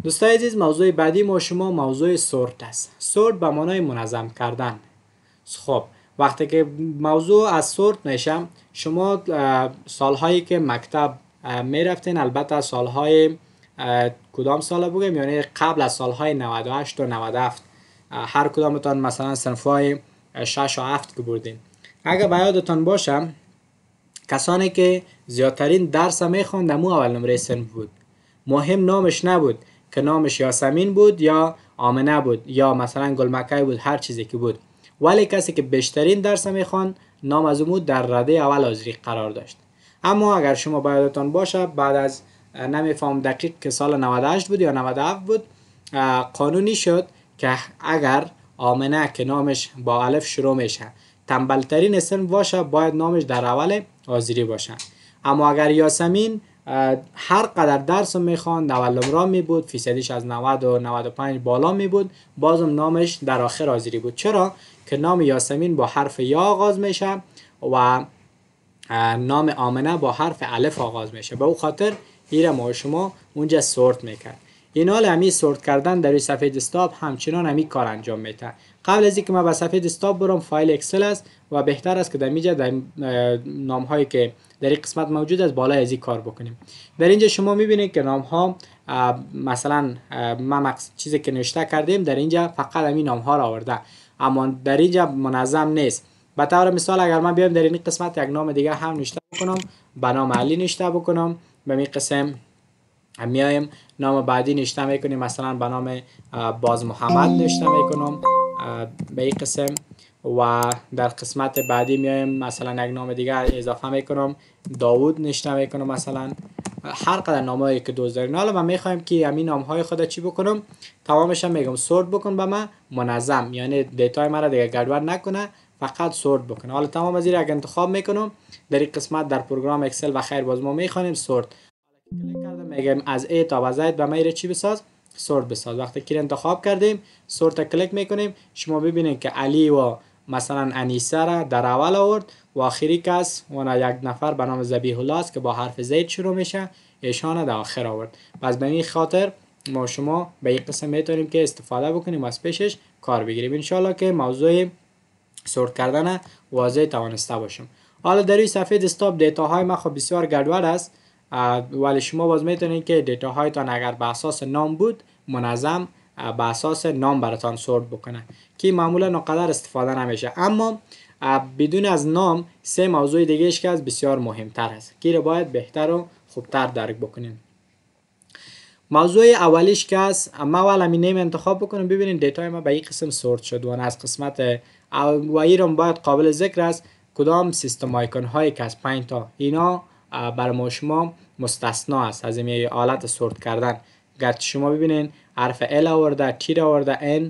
دوستای عزیز، موضوع بعدی ما شما موضوع سورت است. سورت به معنای منظم کردن. خب وقتی که موضوع از سورت میشه، شما سالهایی که مکتب میرفتین، البته سالهای کدام سال بگم، یعنی قبل از سالهای 98 و 97، هر کدامتان مثلا صنفهای 6 و 7 که بردین، اگر به یادتان باشه کسانی که زیادترین درس میخواند مو اول نمره صنف بود. مهم نامش نبود که نامش یاسمین بود یا آمنه بود یا مثلا گلمکه بود، هر چیزی که بود، ولی کسی که بیشترین درس میخواند نام از او در رده اول حاضری قرار داشت. اما اگر شما به یادتان باشه بعد از نمیفهم دقیق که سال 98 بود یا 97 بود، قانونی شد که اگر آمنه که نامش با الف شروع میشه تنبلترین صنف باشه باید نامش در اول حاضری باشه. اما اگر یاسمین هر قدر درس میخواند، اول نمره می بود، فیصدیش از 90 و 95 بالا می بود، بازم نامش در آخر حاضری بود. چرا؟ که نام یاسمین با حرف یا آغاز میشه و نام آمنه با حرف الف آغاز میشه. به او خاطر ایره ما شما اونجا سورت میکرد. این حال همی سورت کردن در صفحه دسکتاپ همچنان همی کار انجام میده. قبل از اینکه ما به صفحه دسکتاپ برم، فایل اکسل است و بهتر است که در اینجا در نام هایی که در این قسمت موجود است بالای از این کار بکنیم. در اینجا شما میبینید که نام ها مثلا ما چیزی که نوشته کردیم در اینجا فقط همین نام ها را آورده، اما در اینجا منظم نیست. به طور مثال اگر من بیام در این قسمت یک نام دیگه هم نوشته بکنم، به نام علی نوشته بکنم، به این قسم میایم نام بعدی نوشته میکنیم، مثلا به نام باز محمد نوشته میکنم به این قسم، و در قسمت بعدی میایم مثلا یک نام دیگه اضافه میکنم، داوود نوشته میکنم، مثلا هر قدر نامایی که دوست دارین. حالا ما میخوایم که همین نام های خود چی بکنم، تمامش میگم سورت بکن به من منظم، یعنی دیتای مرا دیگه گډوډ نکنه، فقط سورت بکنه. حالا تمام از این اگه انتخاب میکنم در این قسمت در پروگرام اکسل و خیر باز ما میخوانیم سورت. کلیک کردم میگم از A تا Z به ما چی بساز، سورت بساز. وقتی که انتخاب کردیم سورت کلیک میکنیم، شما ببینید که علی و مثلا انیسه را در اول آورد و آخری کس یک نفر به نام ذبیح الله است که با حرف زید شروع میشه، ایشان در آخر آورد. پس به این خاطر ما شما به این قسم میتونیم که استفاده بکنیم و از پیشش کار بگیریم. انشالله که موضوع سورت کردن واضح توانسته باشم. حالا در این صفحه دسکتاپ دیتاهای ما خب بسیار گډوډ است، ولی شما باز میتونید که دیتاهایتان اگر به اساس نام بود منظم به اساس نام براتان سورت بکنه که معمولا نقدر استفاده نمیشه. اما بدون از نام سه موضوع دیگه که از بسیار مهمتر است که رو باید بهتر و خوبتر درک بکنیم. موضوع اولیش که است، ما اول همین نیم انتخاب بکنیم، ببینید دیتای ما به این قسم سورت شد و از قسمت و ایرم باید قابل ذکر است کدام سیستم آیکون هایی که از 5 تا اینا بر ما شما مستثنا است از این حالت سورت کردن. گرچه شما ببینید حرف L آورده، T آورده، N،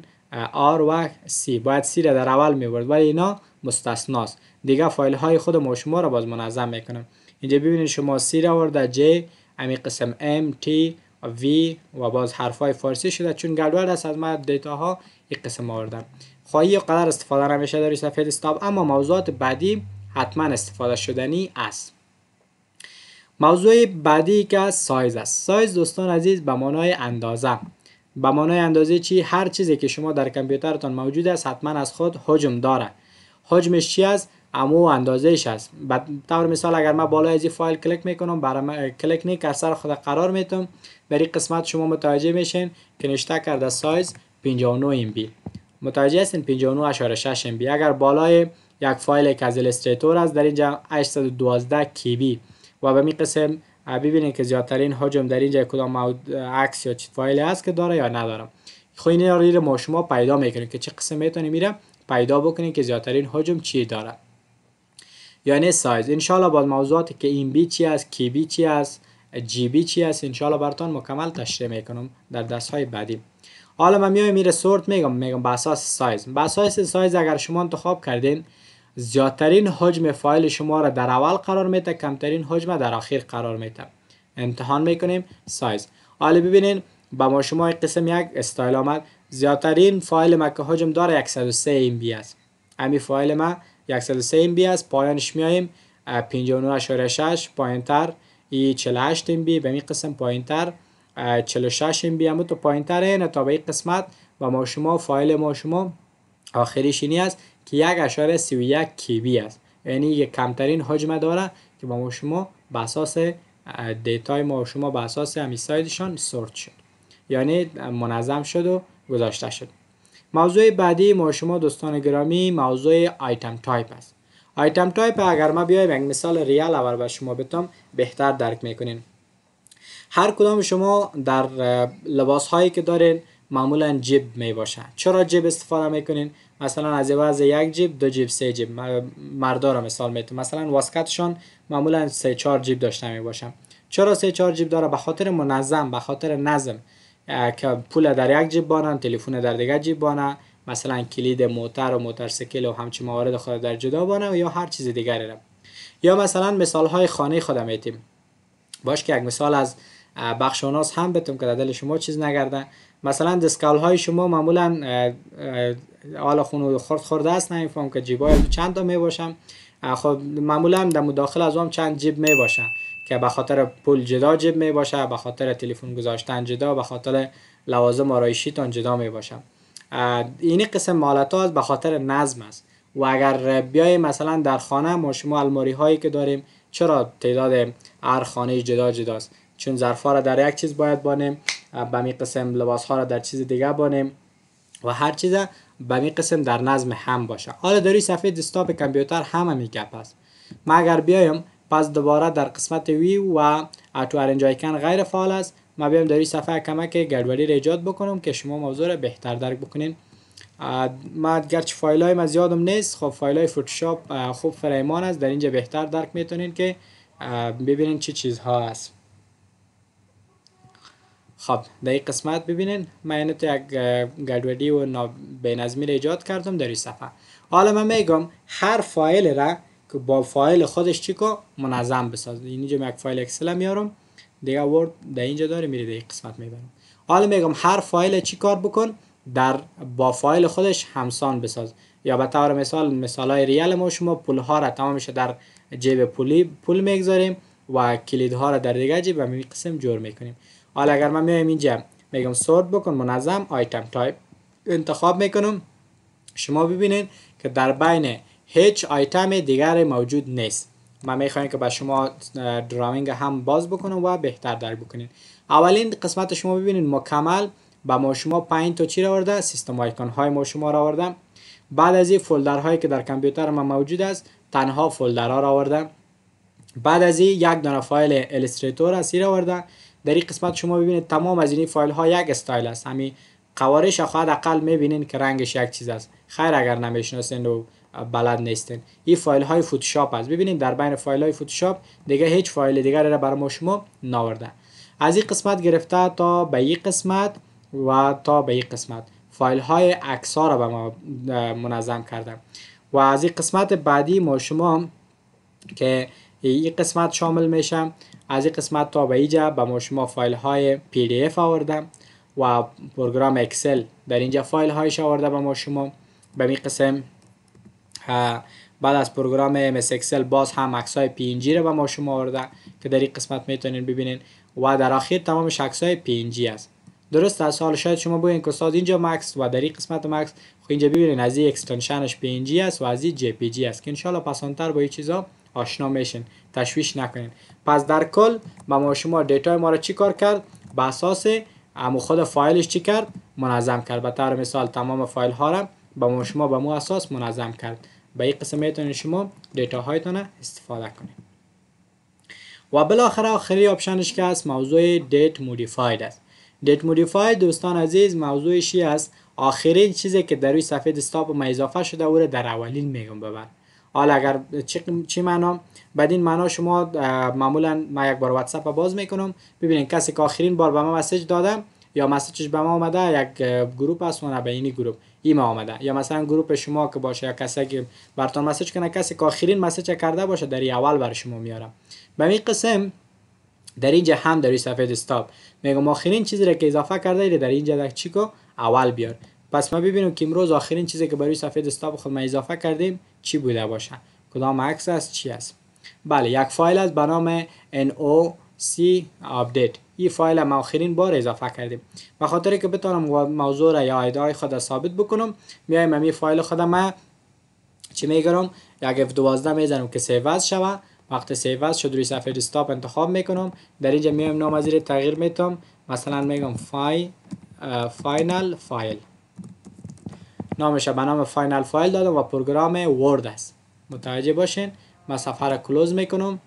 R و C، باید C را در اول میورد ولی اینا مستثناست. دیگه فایل های خود ما شما را باز منظم میکنم. اینجا ببینید شما C را آورده، J، همین قسم M، T و V و باز حرف های فارسی شده چون گډوډ است از ما دیتاها این قسم آوردم. خواهی قدر استفاده نمیشه در صفحه دسکتاپ، اما موضوعات بعدی حتما استفاده شدنی است. موضوع بعدی که سایز است. سایز دوستان عزیز به معنای اندازه. به معنای اندازه چی؟ هر چیزی که شما در کامپیوترتان موجود است حتما از خود حجم داره. حجمش چی است؟ امو اندازهش است. به طور مثال اگر من بالای از این فایل کلیک میکنم، برای کلیک نی کرسر خود قرار میتم، در این قسمت شما متوجه میشین که نوشته کرده سایز 59 MB. متوجه هستین 59.6 MB. اگر بالای یک فایل که از ایلاستریتور است در اینجا 812 KB و به می قسم ببینید که زیادترین حجم در اینجا کدام عکس یا فایل هست که داره یا نداره. خب این رو ما شما پیدا میکنیم که چه قسم میتونیم میره پیدا بکنیم که زیادترین حجم چی داره، یعنی سایز. انشالله با موضوعاتی که این بی چی است، کی بی چی است، جی بی چی است، انشالله براتون مکمل تشریح میکنم در درس های بعدی. حالا من میایم میره سورت میگم به اساس سایز. به اساس سایز اگر شما انتخاب کردین زیادترین حجم فایل شما را در اول قرار میده، کمترین حجم در آخر قرار میده. امتحان میکنیم سایز. حالا ببینین با ما شما قسم یک استایل آمد، زیادترین فایل ما که حجم داره 103 MB است. همین فایل ما 103 MB است. پایانش میایم 59.6 پایینتر ای 48 MB به می قسم پایینتر 46 MB هم تو پایینتر اینه تا به این قسمت و ما شما فایل ما شما آخریش اینی است که 1.31 KB است. یعنی یک کمترین حجم داره که با ما شما به اساس دیتای ما شما به اساس همین سایدشان سورت شد، یعنی منظم شد و گذاشته شد. موضوع بعدی ما شما دوستان گرامی موضوع آیتم تایپ است. آیتم تایپ اگر ما بیایم یک مثال ریال آور به شما بتم بهتر درک میکنین. هر کدام شما در لباس هایی که دارین معمولا جیب می باشه. چرا جیب استفاده میکنین؟ مثلا از عوض یک جیب دو جیب سه جیب مردا را مثال میتونم. مثلا واسکتشان معمولا 3-4 جیب داشته می باشم. چرا 3-4 جیب داره؟ به خاطر منظم، به خاطر نظم که پول در یک جیب بانن، تلفن در دیگه جیب بانه، مثلا کلید موتر و موتورسیکل و همچین موارد خود در جدا بانه یا هر چیز دیگری را. یا مثلا مثال های خانه خود میتیم. باش که یک مثال از بخش اوناس هم بتم که دل شما چیز نگرده. مثلا دسکال های شما معمولا حالا خونو خورده است، نمیفهم که جیبای چند تا می باشم. خب معمولا در مداخل از اون چند جیب می باشه که به خاطر پول جدا جیب می باشه، به خاطر تلفن گذاشتن جدا، به خاطر لوازم آرایشی تان جدا می باشه. این قسم مالات ها به خاطر نظم است. و اگر بیای مثلا در خانه ما شما الماری هایی که داریم، چرا تعداد هر خانه جدا جداست؟ چون ظرفا را در یک چیز باید بانیم، به می قسم لباس ها را در چیز دیگه بانیم و هر چیز به می قسم در نظم هم باشه. حالا در این صفحه دسکتاپ کامپیوتر همین گپ است. ما اگر بیایم پس دوباره در قسمت ویو و اتو ارنج آیکن غیر فعال است، ما بیایم در این صفحه کمک گردباری را ایجاد بکنم که شما موضوع را بهتر درک بکنین. ما گرچه فایل های از یادم نیست، خب فایل های فوتوشاپ خوب فرامان است، در اینجا بهتر درک میتونین که ببینین چه چیزها هست. خب در این قسمت ببینین من اینو تو یک گردباری و بینظمی را ایجاد کردم در این صفحه. حالا من میگم هر فایل را که با فایل خودش چیکو منظم بساز. اینجا یک فایل اکسل میارم دیگه، ورد در اینجا داره میری در این قسمت میبرم. حالا میگم هر فایل چی کار بکن در با فایل خودش همسان بساز. یا به طور مثال های ریال ما شما پول ها را تمامش در جیب پول میگذاریم و کلید ها را در دیگه جیب و می قسم جور میکنیم. حالا اگر من میایم اینجا میگم سورت بکن منظم آیتم تایپ انتخاب میکنم، شما ببینید که در بین هیچ آیتم دیگر موجود نیست. من میخوایم که با شما دراوینگ هم باز بکنم و بهتر درک بکنین. اولین قسمت شما ببینید مکمل با ما شما 5 تا چی را آورده؟ سیستم آیکون های ما شما را آورده. بعد از این فولدر هایی که در کامپیوتر ما موجود است تنها فولدر ها را آورده. بعد از این یک دانه فایل الستریتور است را آورده. در این قسمت شما ببینید تمام از این فایل ها یک استایل است. همین قوارش خود اقل میبینین که رنگش یک چیز است. خیر اگر نمیشناسین و بلد نیستین، این فایل های فوتوشاپ است. ببینید در بین فایل های فوتوشاپ دیگه هیچ فایل دیگر را برای ما شما ناورده. از این قسمت گرفته تا به این قسمت و تا به این قسمت فایل های عکس ها را به ما منظم کرده. و از این قسمت بعدی ما شما که این قسمت شامل میشه، از این قسمت تا به اینجا به ما شما فایل های PDF آورده و پروگرام اکسل در اینجا فایل هایش آورده به ما شما. به این قسم بعد از پروگرام MS اکسل باز هم عکس های PNG را به ما شما آورده که در این قسمت میتونین ببینین و در آخر تمامش عکس های PNG است. درست از حال شاید شما بگین که استاد اینجا مکس و در این قسمت مکس، خب اینجا ببینین از این اکستنشنش PNG است و از این JPG است که انشالله پسانتر با این چیزا آشنا میشین، تشویش نکنین. پس در کل ما شما دیتای ما را چی کار کرد؟ به اساس خود فایلش چی کرد؟ منظم کرد. به طور مثال تمام فایل ها را با شما به مو اساس منظم کرد. به این قسم میتونید شما دیتا هایتون استفاده کنید. و بالاخره آخری آپشنش که است موضوع دیت مودیفاید است. دیت مودیفاید دوستان عزیز موضوعش است آخرین چیزی که در روی صفحه دسکتاپ ما اضافه شده او را در اولین میگم ببر. حالا اگر چی معنا؟ بعد این معنا شما معمولا ما یک بار واتساپ باز میکنم، ببینید کسی که آخرین بار به ما مسیج دادم یا مسیجش به ما اومده یک گروپ است و به این گروپ ایما آمده، یا مثلا گروپ شما که باشه یا کسی که براتون مسیج کنه کسی که آخرین مسیج کرده باشه در اول برای شما میارم. به این قسم در اینجا هم در این صفحه دسکتاپ میگم آخرین چیزی را که اضافه کرده در اینجا در چیکو اول بیار. پس ما ببینیم که امروز آخرین چیزی که برای صفحه دسکتاپ خود ما اضافه کردیم چی بوده باشه، کدام عکس است، چی است. بله، یک فایل است به نام NOC update. این فایل ما آخرین بار اضافه کردیم. به خاطر که بتونم موضوع را یا ایده خود ثابت بکنم، میایم این فایل خود ما چی میگرم، یک F12 میزنم که سیو از شوه. وقتی سیو از شد روی صفحه دسکتاپ انتخاب میکنم، در اینجا میایم نام از این تغییر میتم، مثلا میگم فاینال فایل، نامش به نام فاینال فایل دادم و پروگرام ورد است. متوجه باشین. من صفحه را کلوز میکنم،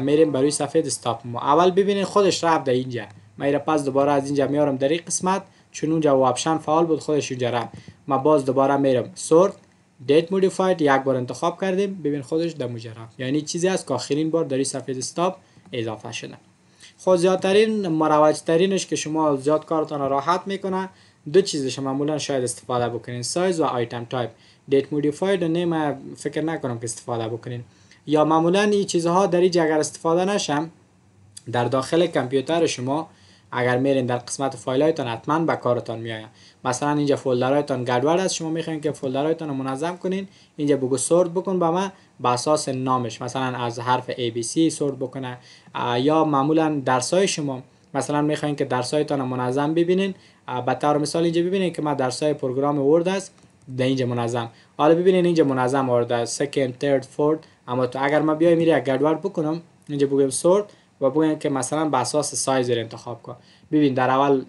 میریم برای صفحه دسکتاپ. ما اول ببینید خودش رفت در اینجا، من را پس دوباره از اینجا میارم در این قسمت، چون اونجا آپشن فعال بود خودش اونجا رفت. ما باز دوباره میرم سورت دیت مودیفاید، یک بار انتخاب کردیم، ببین خودش در اونجا رفت. یعنی چیزی است که آخرین بار در این صفحه دسکتاپ اضافه شده. خود زیادترین مروج ترینش که شما زیاد کارتان راحت میکنه، دو چیزش معمولا شاید استفاده بکنین، سایز و آیتم تایپ. دیت مودیفاید نه فکر نکنم که استفاده بکنین، یا معمولا این چیزها در اینجا اگر استفاده نشم در داخل کامپیوتر شما اگر میرین در قسمت فایل هایتان حتما به کارتان میآید. مثلا اینجا فولدرهایتان گډوډ است، شما میخواین که فولدرهایتان رو منظم کنین، اینجا بگو سورت بکن به من به اساس نامش، مثلا از حرف ABC سورت بکنه. یا معمولا درسای شما مثلا میخواین که درسایتان رو منظم ببینین، به طور مثال اینجا ببینین که ما درسای پروگرام ورد است در اینجا منظم. حالا ببینین اینجا منظم آورده سکند، ترد، فورت. اما تو اگر ما بیایم میره گډوډ بکنم، اینجا بگویم سورت و بگویم که مثلا به اساس سایز رو انتخاب کن. ببین در اول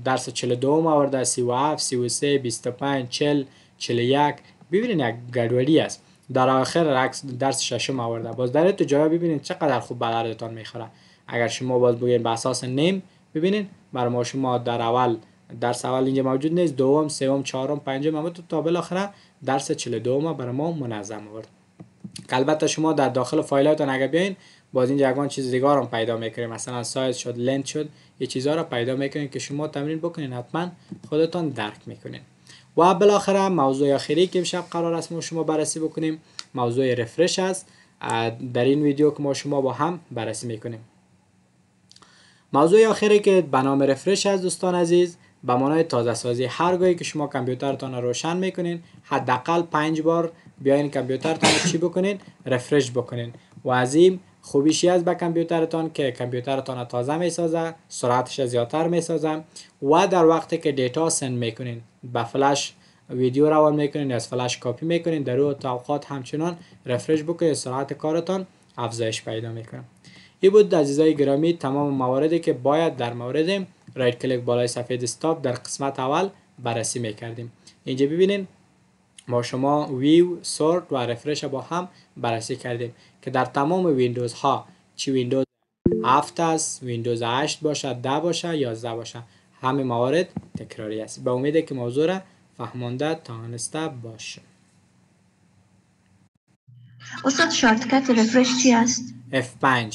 درس 42 آورده، 37، 33، 25، 40، 41. ببینین یک گډوډی است. در آخر درس ششم آورده. باز در تو جای ببینین چقدر خوب به دردتان میخوره. اگر شما باز بگین به اساس نیم، ببینین برای ما شما در اول درس اول اینجا موجود نیست، دوم، سوم، چهارم، پنجم، اما تا بالاخره درس 42 برای ما منظم آورد. البته شما در داخل فایلاتون اگر بیاین باز اینجا یگان چیز دیگه هم پیدا میکنید، مثلا سایز شد، لنت شد، یه چیزا رو پیدا میکنید که شما تمرین بکنین حتما خودتون درک میکنین. و بالاخره موضوع آخری که امشب قرار است ما شما بررسی بکنیم موضوع رفرش است. در این ویدیو که ما شما با هم بررسی میکنیم. موضوع آخری که به نام رفرش است دوستان عزیز، به معنای تازه سازی. هرگاهی که شما کامپیوترتان رو روشن میکنین حداقل 5 بار بیاین کامپیوترتان رو چی بکنین؟ رفرش بکنین. و از این خوبیشی است به کامپیوترتان که کامپیوترتان تازه میسازه، سرعتش زیادتر میسازه و در وقتی که دیتا سند میکنین به فلش ویدیو روان میکنین یا از فلش کپی میکنین در اون اوقات همچنان رفرش بکنین، سرعت کارتان افزایش پیدا میکنه. این بود عزیزای گرامی تمام مواردی که باید در مورد رایت کلیک بالای صفحه دسکتاپ در قسمت اول بررسی میکردیم. اینجا ببینین ما شما ویو، سورت و رفرش با هم بررسی کردیم که در تمام ویندوز ها، چی ویندوز 7 است، ویندوز 8 باشه، 10 باشه، 11 باشه، همه موارد تکراری است. به امید که موضوع را فهمانده تانسته باشه. استاد شارتکت رفرش چی است؟ F5.